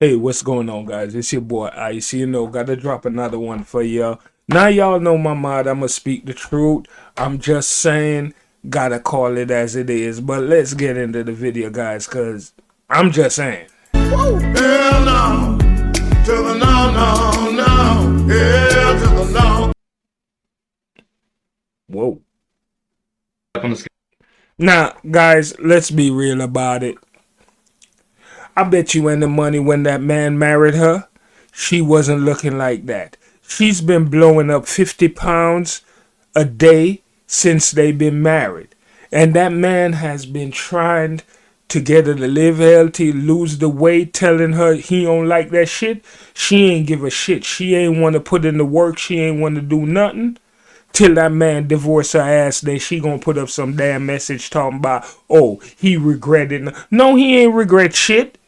Hey, what's going on, guys? It's your boy Ice. You know, gotta drop another one for y'all. Now y'all know my mod. I'ma speak the truth. I'm just saying, gotta call it as it is. But let's get into the video, guys, cause I'm just saying. Hell no, to the no, no, no, hell to the no. Whoa. Now, guys, let's be real about it. I bet you any money when that man married her, she wasn't looking like that. She's been blowing up 50 pounds a day since they've been married. And that man has been trying to get her to live healthy, lose the weight, telling her he don't like that shit. She ain't give a shit. She ain't want to put in the work. She ain't want to do nothing. Till that man divorce her ass, then she gonna put up some damn message talking about, oh, he regretted. No, he ain't regret shit.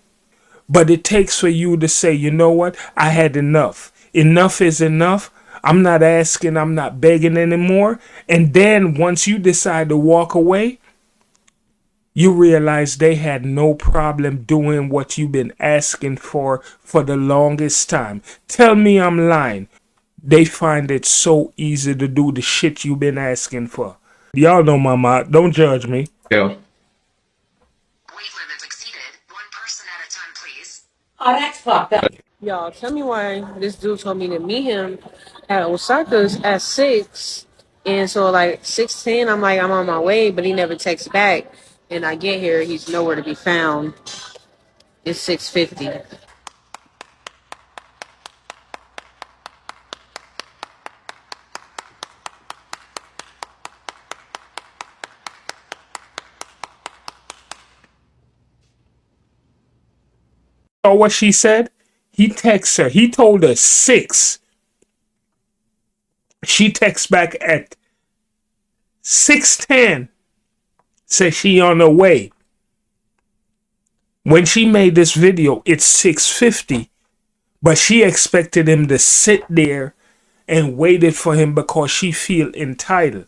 But it takes for you to say, you know what? I had enough. Enough is enough. I'm not asking, I'm not begging anymore. And then once you decide to walk away, you realize they had no problem doing what you've been asking for the longest time. Tell me I'm lying. They find it so easy to do the shit you've been asking for. Y'all know my mouth. Don't judge me. Weight limit exceeded. One person at a time, please. Oh, that's fucked up. Y'all, tell me why this dude told me to meet him at Osaka's at 6. And so, like, 6:10, I'm like, I'm on my way, but he never texts back. And I get here, he's nowhere to be found. It's 6:50. Know what she said? He texts her. He told her 6. She texts back at 6:10. Says she on her way. When she made this video, it's 6:50. But she expected him to sit there and waited for him because she feel entitled.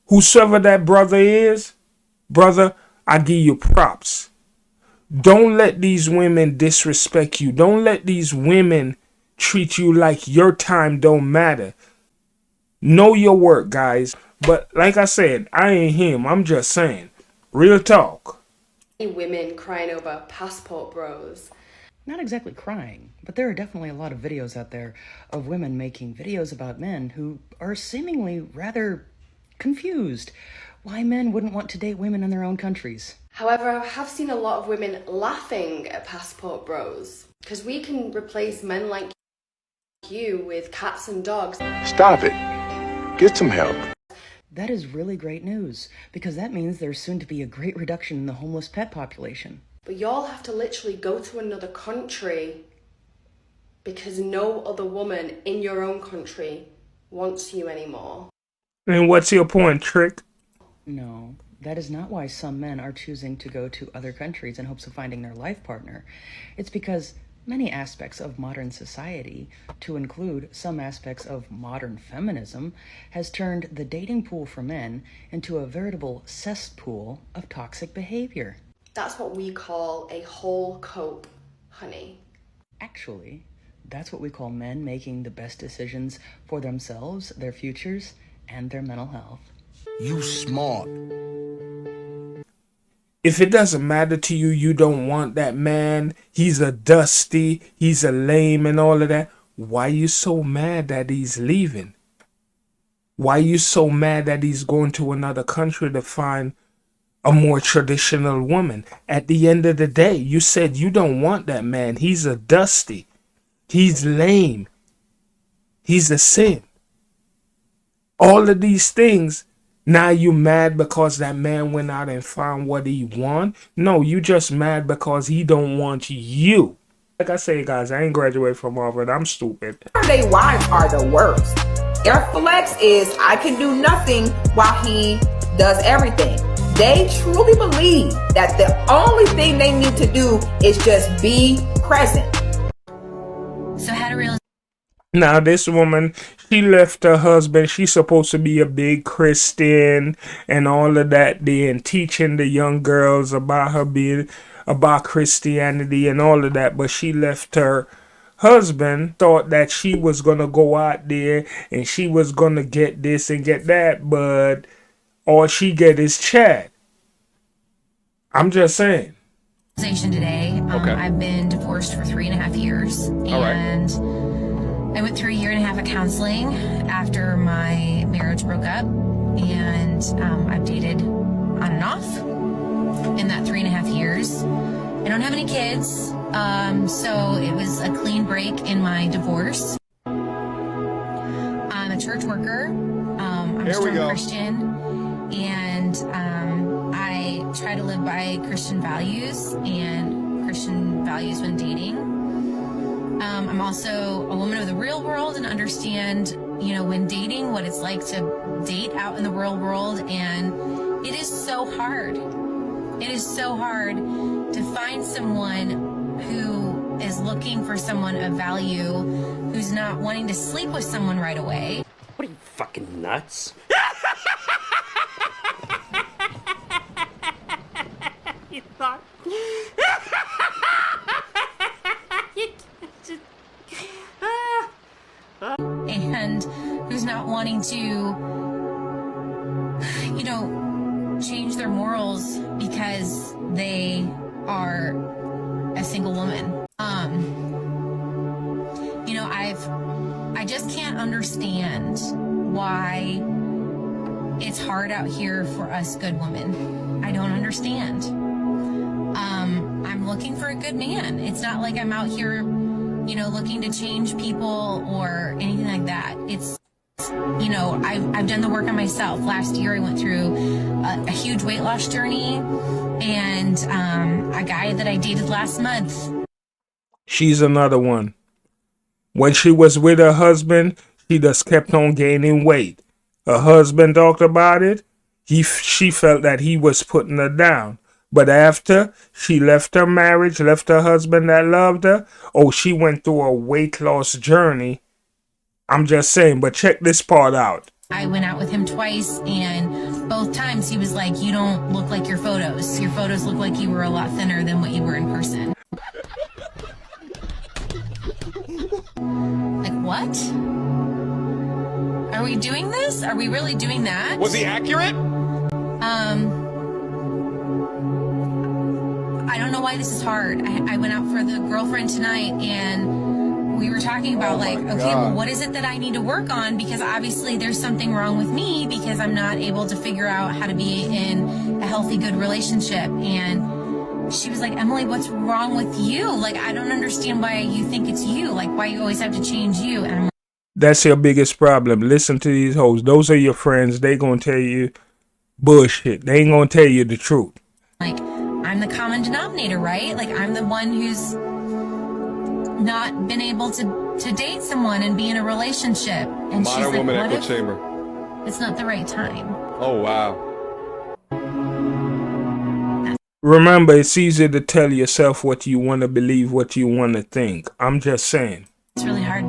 Whosoever that brother is, brother, I give you props. Don't let these women disrespect you. Don't let these women treat you like your time don't matter. Know your work, guys. But like I said, I ain't him. I'm just saying. Real talk. Women crying over passport bros. Not exactly crying, but there are definitely a lot of videos out there of women making videos about men who are seemingly rather confused why men wouldn't want to date women in their own countries. However, I have seen a lot of women laughing at passport bros because we can replace men like you with cats and dogs. Stop it. Get some help. That is really great news, because that means there's soon to be a great reduction in the homeless pet population. But y'all have to literally go to another country because no other woman in your own country wants you anymore. And what's your point, Trick? No, that is not why some men are choosing to go to other countries in hopes of finding their life partner. It's because many aspects of modern society, to include some aspects of modern feminism, has turned the dating pool for men into a veritable cesspool of toxic behavior. That's what we call a whole cope, honey. Actually, that's what we call men making the best decisions for themselves, their futures, and their mental health. You smart. If it doesn't matter to you, you don't want that man, he's a dusty, he's a lame and all of that, why you so mad that he's leaving? Why you so mad that he's going to another country to find a more traditional woman? At the end of the day, you said you don't want that man. He's a dusty. He's lame. He's a sin. All of these things. Now you mad because that man went out and found what he want? No, you just mad because he don't want you. Like I say, guys, I ain't graduated from Harvard. I'm stupid. They wives are the worst. Their flex is I can do nothing while he does everything. They truly believe that the only thing they need to do is just be present. So how to realize. Now, this woman, she left her husband. She's supposed to be a big Christian and all of that, then teaching the young girls about her being about Christianity and all of that, but she left her husband, thought that she was gonna go out there and she was gonna get this and get that, but all she get is Chad. I'm just saying. Today. Okay. I've been divorced for 3.5 years. And I went through 1.5 years of counseling after my marriage broke up. And I've dated on and off in that 3.5 years. I don't have any kids. So it was a clean break in my divorce. I'm a church worker. I'm a strong Christian. And I try to live by Christian values and Christian values when dating. I'm also a woman of the real world and understand, when dating, what it's like to date out in the real world. And it is so hard. It is so hard to find someone who is looking for someone of value, who's not wanting to sleep with someone right away. What are you, fucking nuts? You thought... And who's not wanting to, change their morals because they are a single woman. I just can't understand why it's hard out here for us good women. I don't understand. I'm looking for a good man. It's not like I'm out here, looking to change people or anything like that. It's, I've done the work on myself. Last year I went through a huge weight loss journey, and a guy that I dated last month. She's another one. When she was with her husband, she just kept on gaining weight. Her husband talked about it. She felt that he was putting her down. But after she left her marriage, left her husband that loved her, she went through a weight loss journey. I'm just saying, but check this part out. I went out with him twice, and both times he was like, "You don't look like your photos. Your photos look like you were a lot thinner than what you were in person." Like, what? Are we doing this? Are we really doing that? Was he accurate? I don't know why this is hard. I went out for the girlfriend tonight, and we were talking about what is it that I need to work on? Because obviously there's something wrong with me because I'm not able to figure out how to be in a healthy, good relationship. And she was like, "Emily, what's wrong with you? I don't understand why you think it's you. Why you always have to change you." And I'm like, that's your biggest problem. Listen to these hoes. Those are your friends. They gonna tell you bullshit. They ain't gonna tell you the truth. I'm the common denominator, right? I'm the one who's not been able to date someone and be in a relationship. And she's like, woman "What echo if chamber. it's not the right time?" Oh, wow. Remember, it's easy to tell yourself what you want to believe, what you want to think. I'm just saying. It's really hard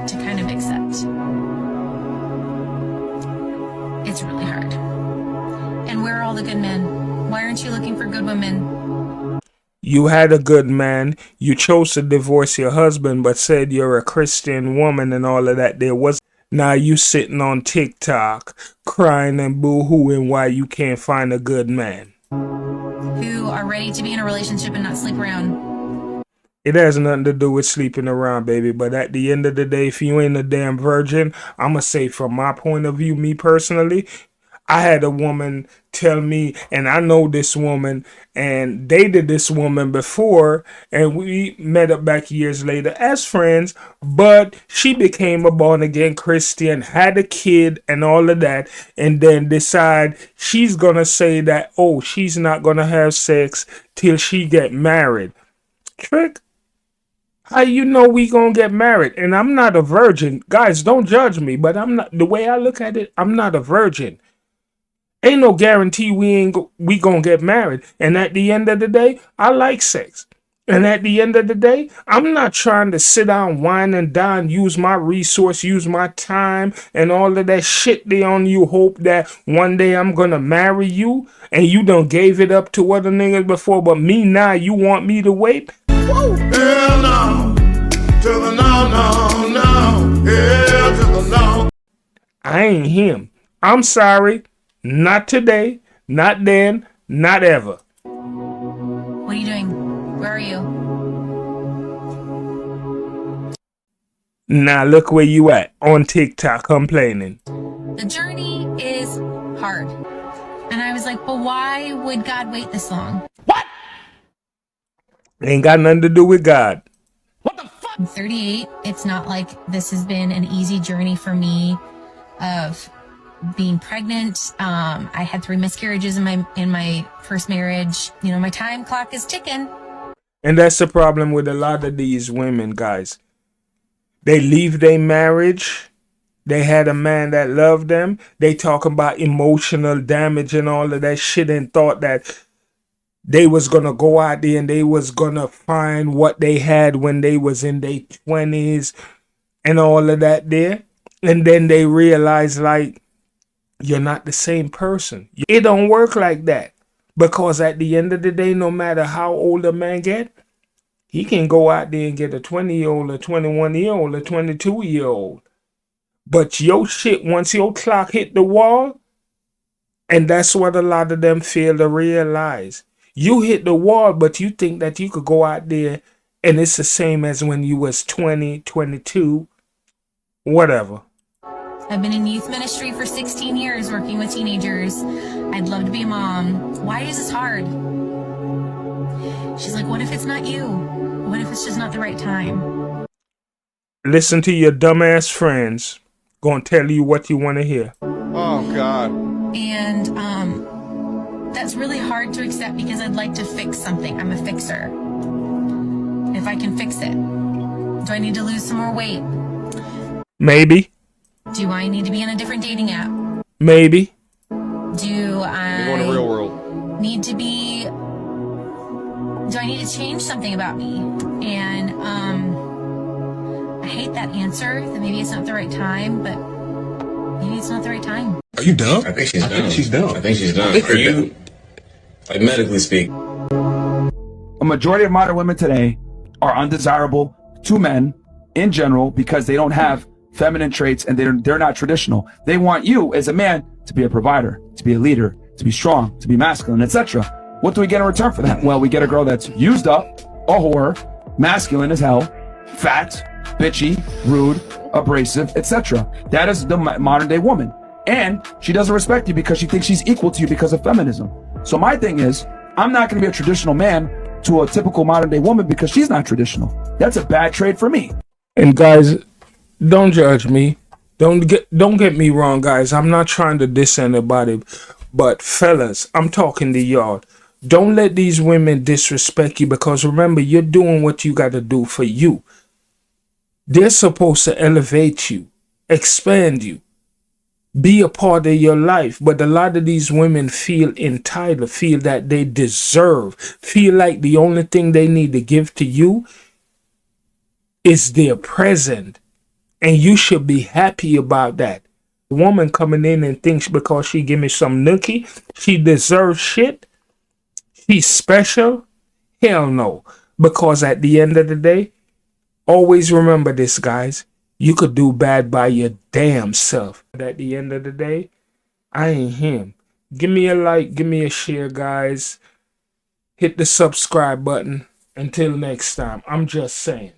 to kind of accept. It's really hard. And where are all the good men? Why aren't you looking for good women? You had a good man. You chose to divorce your husband, but said you're a Christian woman and all of that. Now you sitting on TikTok crying and boo-hooing why you can't find a good man. Who are ready to be in a relationship and not sleep around. It has nothing to do with sleeping around, baby. But at the end of the day, if you ain't a damn virgin, I'ma say from my point of view, me personally, I had a woman tell me, and I know this woman and dated this woman before, and we met up back years later as friends, but she became a born-again Christian, had a kid and all of that, and then decide she's gonna say that, she's not gonna have sex till she get married. Trick, how you know we gonna get married? And I'm not a virgin. Guys, don't judge me, but I'm not, the way I look at it, I'm not a virgin. Ain't no guarantee we gonna get married. And at the end of the day, I like sex. And at the end of the day, I'm not trying to sit down, wine and dine, use my resource, use my time, and all of that shit they on you. Hope that one day I'm gonna marry you, and you done gave it up to other niggas before, but me now, you want me to wait? Hell no, to the no, no, no. Hell to the no. I ain't him. I'm sorry. Not today, not then, not ever. What are you doing? Where are you? Now look where you at on TikTok complaining. The journey is hard. And I was like, but why would God wait this long? Ain't got nothing to do with God. I'm 38. It's not like this has been an easy journey for me of being pregnant. I had 3 miscarriages in my first marriage. You know, my time clock is ticking. And that's the problem with a lot of these women, guys. They leave their marriage. They had a man that loved them. They talk about emotional damage and all of that shit and thought that they was going to go out there and they was going to find what they had when they was in their 20s and all of that there. And then they realize, like, you're not the same person. It don't work like that. Because at the end of the day, no matter how old a man get, he can go out there and get a 20-year-old, a 21-year-old, a 22-year-old. But your shit, once your clock hit the wall, and that's what a lot of them fail to realize. You hit the wall, but you think that you could go out there and it's the same as when you was 20, 22, whatever. I've been in youth ministry for 16 years working with teenagers. I'd love to be a mom. Why is this hard? She's like, what if it's not you? What if it's just not the right time? Listen to your dumbass friends gonna tell you what you want to hear. Oh, God. And that's really hard to accept because I'd like to fix something. I'm a fixer. If I can fix it. Do I need to lose some more weight? Maybe. Do I need to be on a different dating app? Maybe. Do I You're going to real world. need to be... Do I need to change something about me? And I hate that answer, that maybe it's not the right time, but maybe it's not the right time. Are you dumb? I think she's dumb. She's dumb. I think she's dumb. Are you, like, medically speaking? A majority of modern women today are undesirable to men in general because they don't have feminine traits and they're not traditional. They want you as a man to be a provider, to be a leader, to be strong, to be masculine, etc. What do we get in return for that? Well, we get a girl that's used up, a whore, masculine as hell, fat, bitchy, rude, abrasive, etc. That is the modern day woman. And she doesn't respect you because she thinks she's equal to you because of feminism. So my thing is, I'm not going to be a traditional man to a typical modern day woman because she's not traditional. That's a bad trade for me. And guys, don't judge me. Don't get me wrong, guys. I'm not trying to diss anybody, but fellas, I'm talking to y'all. Don't let these women disrespect you because remember, you're doing what you got to do for you. They're supposed to elevate you, expand you, be a part of your life. But a lot of these women feel entitled, feel that they deserve, feel like the only thing they need to give to you is their present. And you should be happy about that. The woman coming in and thinks because she give me some nookie, she deserves shit. She's special. Hell no. Because at the end of the day, always remember this, guys. You could do bad by your damn self. But at the end of the day, I ain't him. Give me a like, give me a share, guys. Hit the subscribe button. Until next time, I'm just saying.